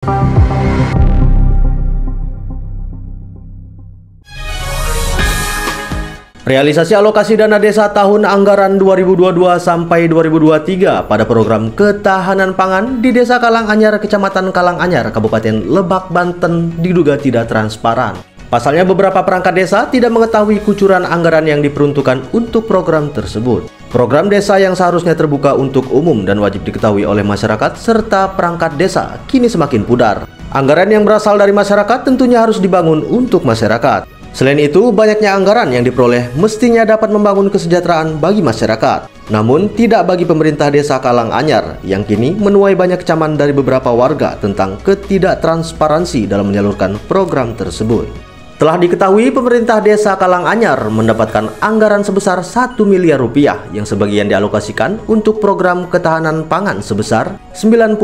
Realisasi alokasi dana desa tahun anggaran 2022 sampai 2023 pada program ketahanan pangan di Desa Kalanganyar, Kecamatan Kalanganyar, Kabupaten Lebak, Banten diduga tidak transparan. Pasalnya beberapa perangkat desa tidak mengetahui kucuran anggaran yang diperuntukkan untuk program tersebut. Program desa yang seharusnya terbuka untuk umum dan wajib diketahui oleh masyarakat serta perangkat desa kini semakin pudar. Anggaran yang berasal dari masyarakat tentunya harus dibangun untuk masyarakat. Selain itu, banyaknya anggaran yang diperoleh mestinya dapat membangun kesejahteraan bagi masyarakat. Namun, tidak bagi pemerintah Desa Kalanganyar yang kini menuai banyak kecaman dari beberapa warga tentang ketidaktransparansi dalam menyalurkan program tersebut. Telah diketahui pemerintah Desa Kalanganyar mendapatkan anggaran sebesar 1 miliar rupiah yang sebagian dialokasikan untuk program ketahanan pangan sebesar 99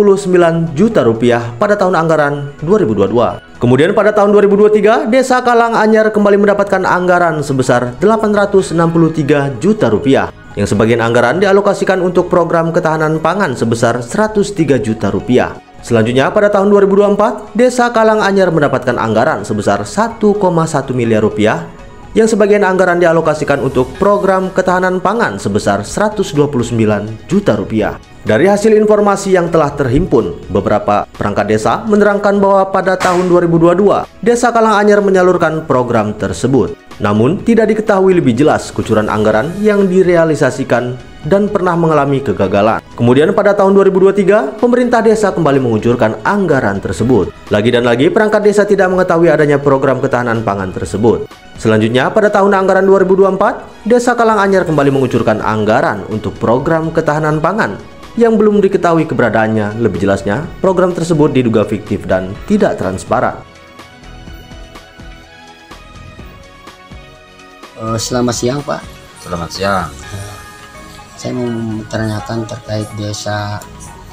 juta rupiah pada tahun anggaran 2022. Kemudian pada tahun 2023, Desa Kalanganyar kembali mendapatkan anggaran sebesar 863 juta rupiah yang sebagian anggaran dialokasikan untuk program ketahanan pangan sebesar 103 juta rupiah. Selanjutnya pada tahun 2024, Desa Kalanganyar mendapatkan anggaran sebesar 1,1 miliar rupiah yang sebagian anggaran dialokasikan untuk program ketahanan pangan sebesar 129 juta rupiah. Dari hasil informasi yang telah terhimpun, beberapa perangkat desa menerangkan bahwa pada tahun 2022, Desa Kalanganyar menyalurkan program tersebut. Namun, tidak diketahui lebih jelas kucuran anggaran yang direalisasikan dan pernah mengalami kegagalan. Kemudian pada tahun 2023, pemerintah desa kembali mengucurkan anggaran tersebut. Lagi dan lagi, perangkat desa tidak mengetahui adanya program ketahanan pangan tersebut. Selanjutnya, pada tahun anggaran 2024, Desa Kalanganyar kembali mengucurkan anggaran untuk program ketahanan pangan yang belum diketahui keberadaannya. Lebih jelasnya, program tersebut diduga fiktif dan tidak transparan. Selamat siang, Pak. Selamat siang. Saya mau menanyakan terkait Desa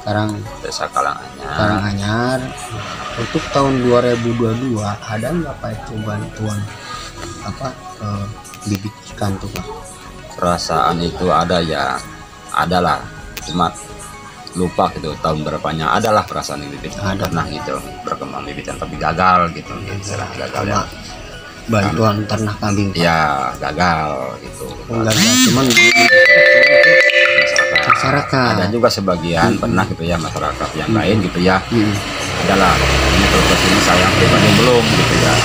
Kalanganyar. Untuk tahun 2022 ada nggak Pak itu bantuan bibit ikan tuh, Pak? Perasaan itu ada ya, adalah. Cuma lupa gitu tahun berapanya. Adalah perasaan bibit. Ada. Pernah gitu berkembang bibitan tapi gagal gitu. Gagal ya. Bantuan ternak kambing, Pak. Ya gagal gitu. Gagal cuman masyarakat. Ada juga sebagian pernah gitu ya masyarakat yang lain gitu ya. Adalah. Ini kalau kesini saya pribadi belum gitu ya.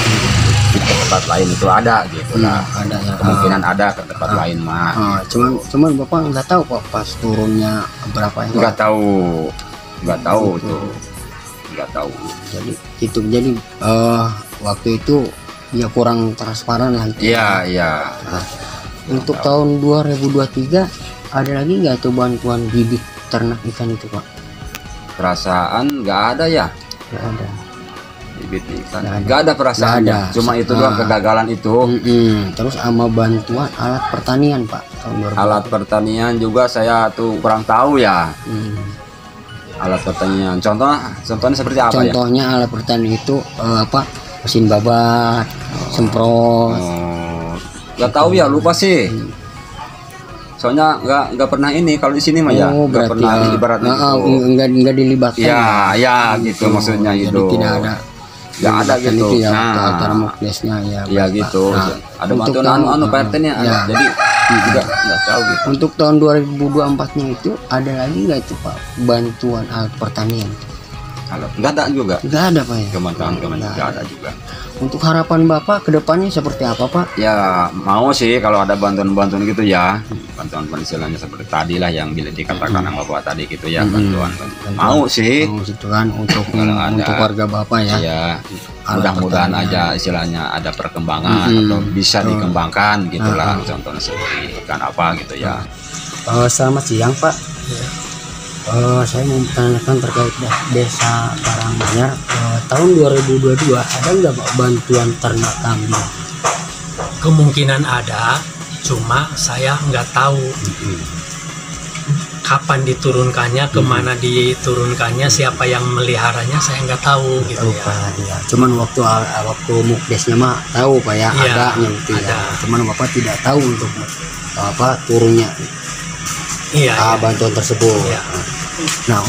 Di tempat lain itu ada gitu lah. Ada ya. Kemungkinan ada ke tempat lain mah. Cuman Bapak nggak tahu kok pas turunnya berapa ya? Nggak tahu tuh. Nggak tahu. Jadi waktu itu ya kurang transparan lah itu. Iya. Untuk tahun 2023 ada lagi nggak tuh bantuan bibit ternak ikan itu, Pak? Perasaan nggak ada ya. Nggak ada. Bibit ikan nggak ada perasaan. Cuma itu doang kegagalan itu. Terus sama bantuan alat pertanian, Pak, tahun 2023. Alat pertanian juga saya tuh kurang tahu ya. Alat pertanian contohnya seperti apa? Contohnya ya? Alat pertanian itu mesin babat, semprot. Nggak tahu ya, lupa sih. Soalnya nggak pernah ini kalau di sini mah ya. Nggak pernah ibaratnya. Nggak dilibatkan. Ya gitu maksudnya itu. Tidak ada. Nggak ada gitu. Ya, antara muklisnya ya. Iya gitu. Ada bantuan Pak RT nya ada. Jadi juga nggak tahu gitu. Untuk tahun 2024-nya itu ada lagi nggak itu, Pak, bantuan alat pertanian? Nggak ada juga. Nggak ada, Pak ya. Kementerian nggak ada juga. Untuk harapan Bapak ke depannya seperti apa, Pak? Ya mau sih kalau ada bantuan gitu ya. Bantuan istilahnya seperti tadi lah yang bila dikatakan sama Bapak tadi gitu ya. Bantuan. Mau sih. Mau gitu kan untuk warga Bapak ya. Iya. Mudah-mudahan aja istilahnya ada perkembangan atau bisa dikembangkan gitulah. Contohnya seperti ikan apa gitu ya. Selamat siang, Pak. Saya mau menanyakan terkait Desa Kalanganyar. Tahun 2022 ada nggak, Pak, bantuan ternak kambing? Kemungkinan ada, cuma saya nggak tahu kapan diturunkannya, kemana diturunkannya, siapa yang meliharanya, saya nggak tahu gitu ya. Cuman waktu mukdesnya mah tahu, Pak ya, Iya, ada gitu ya. ada. Cuman Bapak tidak tahu untuk turunnya Iya, bantuan tersebut. Iya. Nah,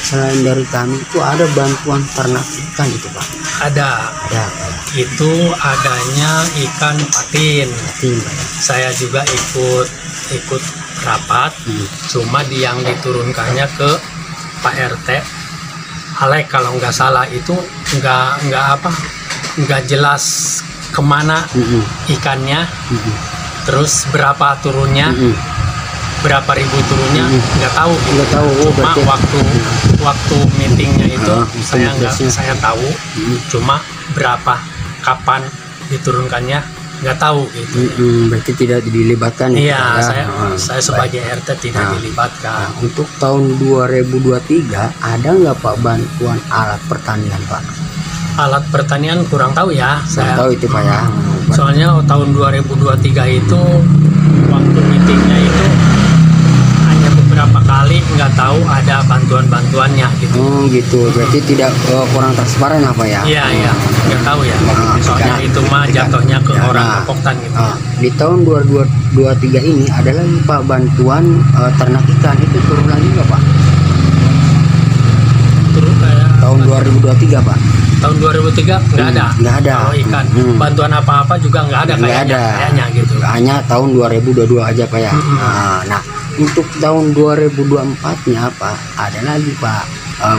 selain dari kami itu ada bantuan ternak ikan itu Pak. Ada. Ada Pak. Itu adanya ikan patin. Patin, Pak. Saya juga ikut rapat, cuma yang diturunkannya ke Pak RT Alek kalau nggak salah, itu nggak jelas kemana ikannya, terus berapa turunnya, berapa ribu turunnya, nggak tahu. Nggak tahu. Cuma waktu meetingnya itu saya tahu, cuma berapa kapan diturunkannya nggak tahu gitu. Berarti tidak dilibatkan. Iya, saya sebagai RT tidak dilibatkan. Nah, untuk tahun 2023 ada nggak Pak bantuan alat pertanian Pak? Alat pertanian kurang tahu ya. Saya tahu itu Pak ya. Soalnya tahun 2023 itu waktu meetingnya itu hanya beberapa kali, nggak tahu ada bantuan-bantuannya gitu. Oh gitu, berarti tidak kurang transparan apa ya? Iya, nggak tahu ya. Soalnya itu mah jatuhnya ke orang Kepoktan gitu. Di tahun 2023 ini ada lagi Pak bantuan ternak ikan, itu turun lagi nggak Pak? Turun tahun 2023 Pak? Tahun 2003 nggak ada. Nggak ada. Kalau ikan bantuan apa-apa juga nggak ada kayaknya gitu. Hanya tahun 2022 aja Pak ya. Nah, untuk tahun 2024-nya Pak ada lagi Pak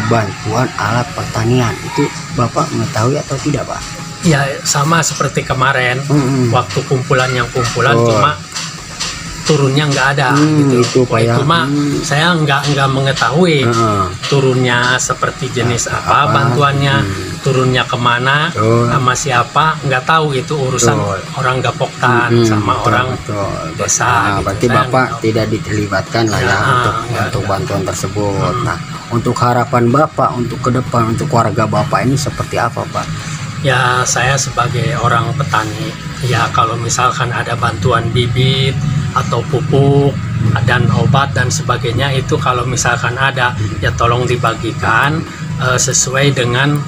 bantuan alat pertanian, itu Bapak mengetahui atau tidak Pak? Ya sama seperti kemarin, waktu kumpulan cuma turunnya nggak ada gitu. Itu Pak ya. Cuma saya nggak mengetahui turunnya seperti jenis apa bantuannya, turunnya kemana, sama siapa, nggak tahu. Itu urusan orang Gapoktan sama orang desa. Nah, berarti Bapak tidak diterlibatkan lah ya untuk bantuan tersebut. Nah, untuk harapan Bapak untuk ke depan, untuk keluarga Bapak ini seperti apa Pak? Ya, saya sebagai orang petani, ya kalau misalkan ada bantuan bibit atau pupuk dan obat dan sebagainya, itu kalau misalkan ada, ya tolong dibagikan sesuai dengan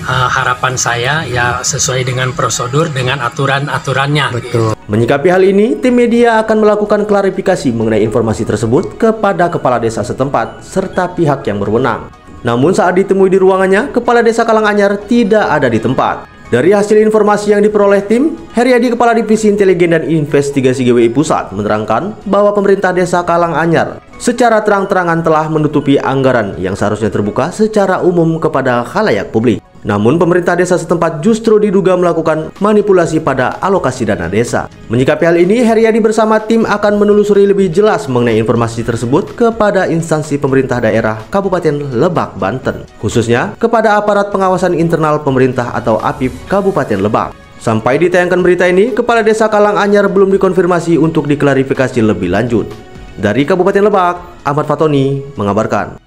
harapan saya, ya sesuai dengan prosedur, dengan aturan-aturannya. Betul. Menyikapi hal ini, tim media akan melakukan klarifikasi mengenai informasi tersebut kepada kepala desa setempat serta pihak yang berwenang. Namun saat ditemui di ruangannya, Kepala Desa Kalanganyar tidak ada di tempat. Dari hasil informasi yang diperoleh tim, Heriadi, Kepala Divisi Intelijen dan Investigasi GWI Pusat, menerangkan bahwa pemerintah Desa Kalanganyar secara terang-terangan telah menutupi anggaran yang seharusnya terbuka secara umum kepada khalayak publik. Namun pemerintah desa setempat justru diduga melakukan manipulasi pada alokasi dana desa. Menyikapi hal ini, Heriadi bersama tim akan menelusuri lebih jelas mengenai informasi tersebut kepada instansi pemerintah daerah Kabupaten Lebak, Banten, khususnya kepada aparat pengawasan internal pemerintah atau APIP Kabupaten Lebak. Sampai ditayangkan berita ini, Kepala Desa Kalanganyar belum dikonfirmasi untuk diklarifikasi lebih lanjut. Dari Kabupaten Lebak, Ahmad Fatoni mengabarkan.